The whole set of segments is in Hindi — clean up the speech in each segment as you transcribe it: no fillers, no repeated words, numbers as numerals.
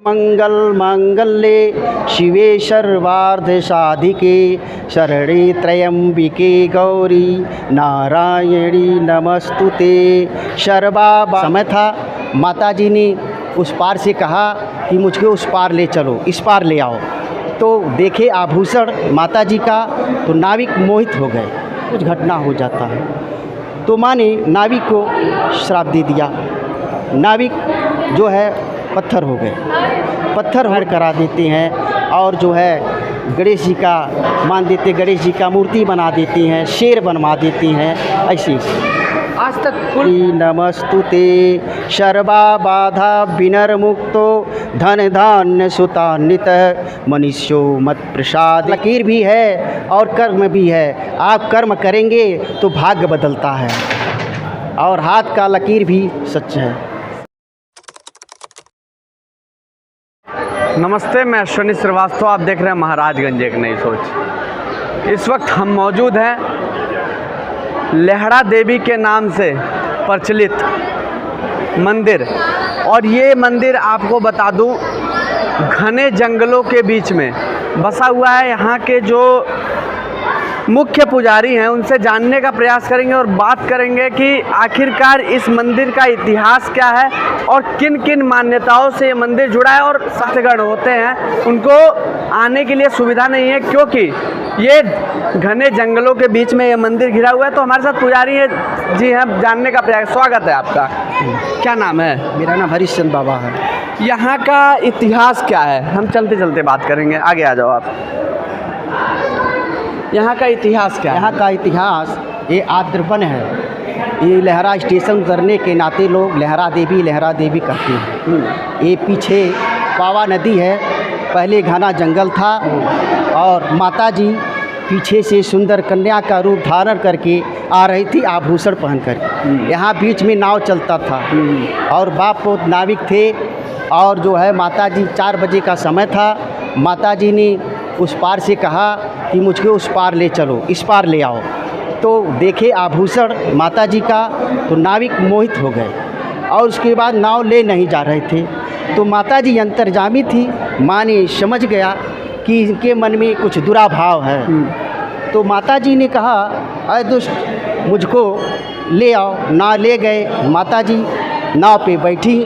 मंगल मांगल्ये शिवे सर्वार्थ साधिके शरणे त्र्यंबिके गौरी नारायणी नमस्तुते। समय था, माता जी ने उस पार से कहा कि मुझको उस पार ले चलो, इस पार ले आओ। तो देखे आभूषण माता जी का तो नाविक मोहित हो गए, कुछ घटना हो जाता है। तो माँ ने नाविक को श्राप दे दिया, नाविक जो है पत्थर हो गए, पत्थर हर करा देते हैं और जो है गणेश जी का मान देते, गणेश जी का मूर्ति बना देती हैं, शेर बनवा देती हैं। ऐसे आज तक कुल नमस्तुते सर्वा बाधा विनर्मुक्तो धन धान्य सुतान्वित मनुष्यो मत प्रसाद। लकीर भी है और कर्म भी है, आप कर्म करेंगे तो भाग्य बदलता है और हाथ का लकीर भी सच है। नमस्ते, मैं अश्विनी श्रीवास्तव, आप देख रहे हैं महाराजगंज एक नई सोच। इस वक्त हम मौजूद हैं लेहड़ा देवी के नाम से प्रचलित मंदिर, और ये मंदिर आपको बता दूं घने जंगलों के बीच में बसा हुआ है। यहाँ के जो मुख्य पुजारी हैं उनसे जानने का प्रयास करेंगे और बात करेंगे कि आखिरकार इस मंदिर का इतिहास क्या है और किन किन मान्यताओं से ये मंदिर जुड़ा है। और भक्तगण होते हैं उनको आने के लिए सुविधा नहीं है क्योंकि ये घने जंगलों के बीच में ये मंदिर घिरा हुआ है। तो हमारे साथ पुजारी हैं जी हैं, जानने का प्रयास। स्वागत है आपका, क्या नाम है? मेरा नाम हरिश्चंद्र बाबा है। यहाँ का इतिहास क्या है, हम चलते चलते बात करेंगे, आगे आ जाओ आप। यहाँ का इतिहास क्या है? यहाँ का इतिहास ये आद्रवन है। ये लहरा स्टेशन उतरने के नाते लोग लहरा देवी करते हैं। ये पीछे पावा नदी है, पहले घना जंगल था और माता जी पीछे से सुंदर कन्या का रूप धारण करके आ रही थी आभूषण पहनकर। यहाँ बीच में नाव चलता था और बाप पोत नाविक थे और जो है माता जी 4 बजे का समय था। माता जी ने उस पार से कहा कि मुझको उस पार ले चलो, इस पार ले आओ। तो देखे आभूषण माता जी का तो नाविक मोहित हो गए और उसके बाद नाव ले नहीं जा रहे थे। तो माता जी अंतर्जामी थी, माँ ने समझ गया कि इनके मन में कुछ बुरा भाव है। तो माता जी ने कहा, अरे दुष्ट मुझको ले आओ। ना ले गए, माता जी नाव पे बैठी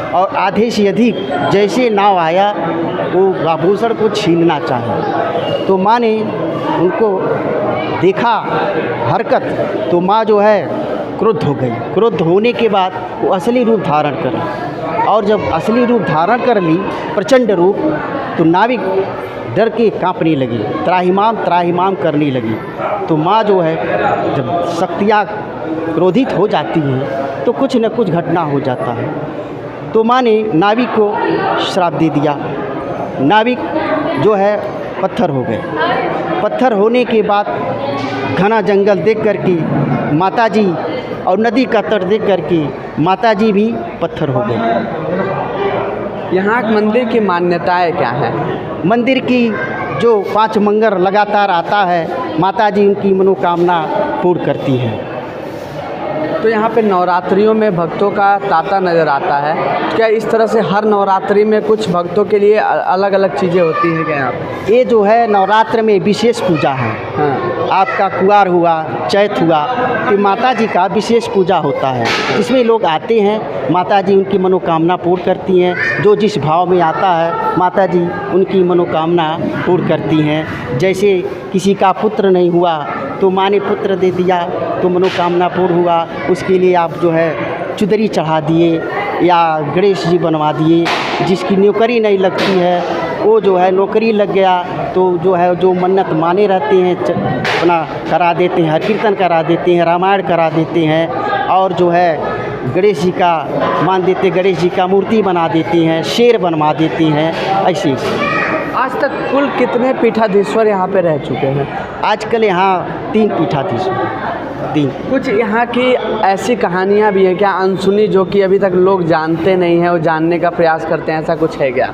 और आधे से अधिक जैसे नाव आया वो आभूषण को छीनना चाहे। तो माँ ने उनको देखा हरकत, तो माँ जो है क्रुद्ध हो गई। क्रुद्ध होने के बाद वो असली रूप धारण कर, और जब असली रूप धारण कर ली प्रचंड रूप, तो नाविक डर के कांपने लगी, त्राहिमाम करने लगी। तो माँ जो है जब शक्तियाँ क्रोधित हो जाती हैं तो कुछ न कुछ घटना हो जाता है। तो माँ ने नाविक को श्राप दे दिया, नाविक जो है पत्थर हो गए। पत्थर होने के बाद घना जंगल देख करके माता जी और नदी का तट देख करके माता जी भी पत्थर हो गए। यहाँ मंदिर की मान्यताएं क्या हैं? मंदिर की जो 5 मंगर लगातार आता है, माता जी उनकी मनोकामना पूर्ण करती हैं। तो यहाँ पे नवरात्रियों में भक्तों का तांता नज़र आता है, क्या इस तरह से हर नवरात्रि में कुछ भक्तों के लिए अलग अलग चीज़ें होती हैं क्या यहाँ पे? ये जो है नवरात्र में विशेष पूजा है। हाँ। आपका कुआर हुआ, चैत हुआ, तो माता जी का विशेष पूजा होता है। इसमें लोग आते हैं, माता जी उनकी मनोकामना पूर्ण करती हैं। जो जिस भाव में आता है माता जी उनकी मनोकामना पूर्ण करती हैं। जैसे किसी का पुत्र नहीं हुआ तो माँ ने पुत्र दे दिया तो मनोकामना पूर्ण हुआ। उसके लिए आप जो है चुदरी चढ़ा दिए या गणेश जी बनवा दिए। जिसकी नौकरी नहीं लगती है वो जो है नौकरी लग गया तो जो है जो मन्नत माने रहते हैं अपना करा देते हैं, हर कीर्तन करा देते हैं, रामायण करा देते हैं और जो है गणेश जी का मान देते, गणेश जी का मूर्ति बना देते हैं, शेर बनवा देते हैं। ऐसे आज तक कुल कितने पीठाधीश्वर यहाँ पे रह चुके हैं? आजकल यहाँ 3 पीठाधीश्वर। कुछ यहाँ की ऐसी कहानियाँ भी हैं क्या अनसुनी, जो कि अभी तक लोग जानते नहीं हैं और जानने का प्रयास करते हैं, ऐसा कुछ है क्या?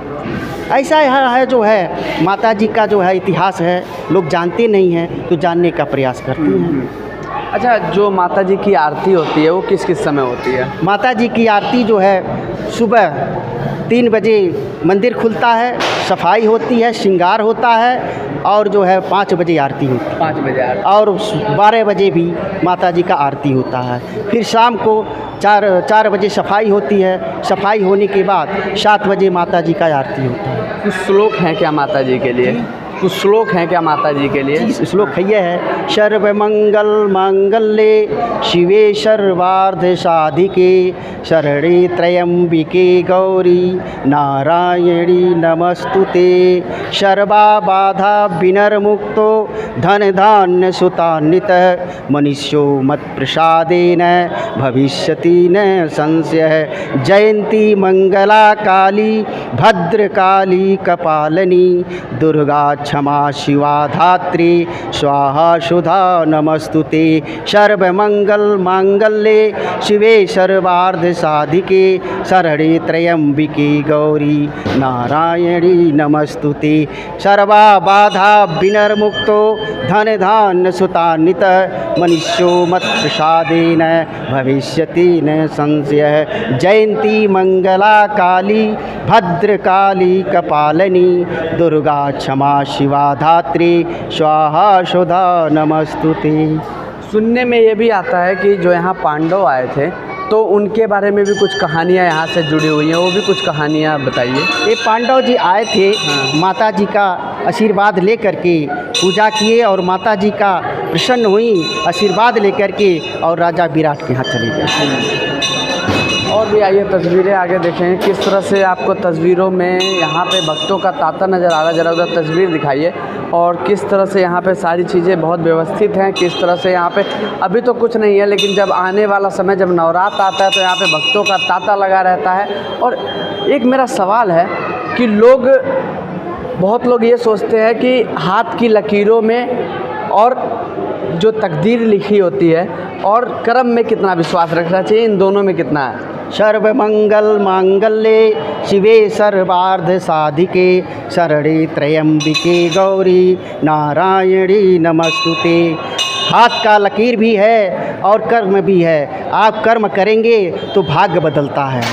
ऐसा है जो है माता जी का जो है इतिहास है, लोग जानते नहीं हैं तो जानने का प्रयास करते हैं। अच्छा, जो माता जी की आरती होती है वो किस किस समय होती है? माता जी की आरती जो है सुबह 3 बजे मंदिर खुलता है, सफाई होती है, श्रृंगार होता है और जो है 5 बजे आरती होती है 5 बजे और 12 बजे भी माता जी का आरती होता है। फिर शाम को 4 बजे सफाई होती है, सफाई होने के बाद 7 बजे माता जी का आरती होता है। कुछ श्लोक हैं क्या माता जी के लिए? कुछ श्लोक हैं क्या माता जी के लिए? श्लोक ये है, सर्वमंगल मांगल्ये शिवे सर्वार्थ साधिके शरणे त्र्यंबिके गौरी नारायणी नमस्तुते सर्वा बाधा विनर्मुक्तो धन धान्य सुतान्वितः मनुष्यो मत् प्रसादेन भविष्यति न संशयः। जयंती मंगला काली भद्रकाली कपालिनी दुर्गा क्षमा शिवा धात्री स्वाहा सुधा नमस्तुते सर्वमंगल मांगल्ये शिवे सर्वार्थ साधिके शरणे त्र्यंबिके गौरी नारायणी नमस्तुते सर्वा बाधा विनर्मुक्तो धन धान्य सुतान्वितः मनुष्यो मत् प्रसादेन भविष्यति न संशयः। जयंती मंगला काली भद्रकाली कपालिनी दुर्गा क्षमा शिवा धात्री स्वाहा सुधा नमस्तुते। सुनने में ये भी आता है कि जो यहाँ पांडव आए थे तो उनके बारे में भी कुछ कहानियाँ यहाँ से जुड़ी हुई हैं, वो भी कुछ कहानियाँ बताइए। ये पांडव जी आए थे, माता जी का आशीर्वाद लेकर के पूजा किए और माता जी का प्रसन्न हुई, आशीर्वाद लेकर के और राजा विराट के यहाँ चले गए। और भी आइए तस्वीरें आगे देखें किस तरह से आपको तस्वीरों में यहाँ पे भक्तों का तांता नज़र आ रहा है। ज़रा उधर तस्वीर दिखाइए और किस तरह से यहाँ पे सारी चीज़ें बहुत व्यवस्थित हैं, किस तरह से यहाँ पे अभी तो कुछ नहीं है, लेकिन जब आने वाला समय जब नवरात्र आता है तो यहाँ पे भक्तों का तांता लगा रहता है। और एक मेरा सवाल है कि बहुत लोग ये सोचते हैं कि हाथ की लकीरों में और जो तकदीर लिखी होती है और कर्म में कितना विश्वास रखना चाहिए, इन दोनों में कितना है? सर्वमंगल मांगल्ये शिवे सर्वार्थ साधिके शरणे त्र्यंबिके गौरी नारायणी नमस्तुते। हाथ का लकीर भी है और कर्म भी है। आप कर्म करेंगे तो भाग्य बदलता है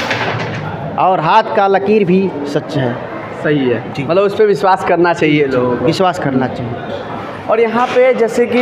और हाथ का लकीर भी सच है। सही है, मतलब उस पर विश्वास करना चाहिए, लोग विश्वास करना चाहिए। और यहाँ पे जैसे कि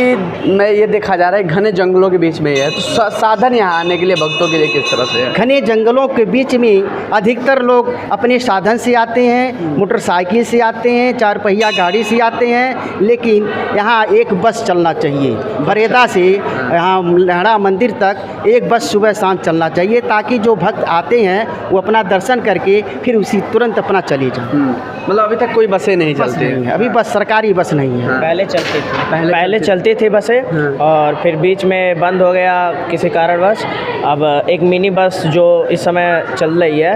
मैं ये देखा जा रहा है घने जंगलों के बीच में ही है, तो साधन यहाँ आने के लिए भक्तों के लिए किस तरह से है? घने जंगलों के बीच में अधिकतर लोग अपने साधन से आते हैं, मोटरसाइकिल से आते हैं, 4 पहिया गाड़ी से आते हैं, लेकिन यहाँ एक बस चलना चाहिए। बरेदा से यहाँ लहड़ा मंदिर तक एक बस सुबह शाम चलना चाहिए, ताकि जो भक्त आते हैं वो अपना दर्शन करके फिर उसी तुरंत अपना चले जाएँ। मतलब अभी तक कोई बसें नहीं चलती हैं? अभी बस सरकारी बस नहीं है। पहले चलती थी बसें और फिर बीच में बंद हो गया किसी कारणवश। अब एक मिनी बस जो इस समय चल रही है,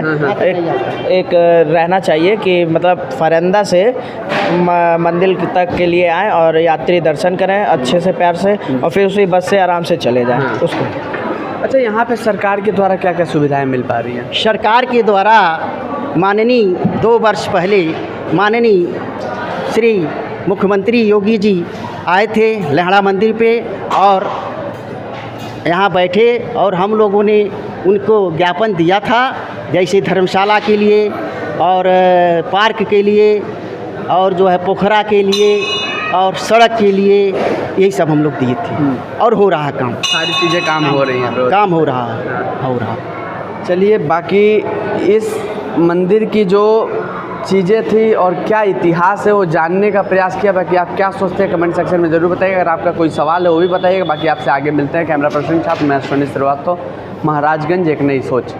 एक रहना चाहिए कि मतलब फरंदा से मंदिर तक के लिए आएँ और यात्री दर्शन करें अच्छे से प्यार से और फिर उसी बस से आराम से चले जाएँ उसको। अच्छा, यहाँ पे सरकार के द्वारा क्या क्या सुविधाएं मिल पा रही हैं? सरकार के द्वारा माननीय 2 वर्ष पहले माननीय श्री मुख्यमंत्री योगी जी आए थे लहड़ा मंदिर पे और यहाँ बैठे और हम लोगों ने उनको ज्ञापन दिया था, जैसे धर्मशाला के लिए और पार्क के लिए और जो है पोखरा के लिए और सड़क के लिए, यही सब हम लोग दिए थे और हो रहा काम। सारी चीज़ें काम हो रही हैं, काम हो रहा। चलिए, बाकी इस मंदिर की जो चीज़ें थी और क्या इतिहास है वो जानने का प्रयास किया। बाकी आप क्या सोचते हैं कमेंट सेक्शन में ज़रूर बताइएगा। अगर आपका कोई सवाल है वो भी बताइएगा। बाकी आपसे आगे मिलते हैं। कैमरा पर्सन साहब, मैं सोनी श्रीवास्तव, महाराजगंज एक नई सोच।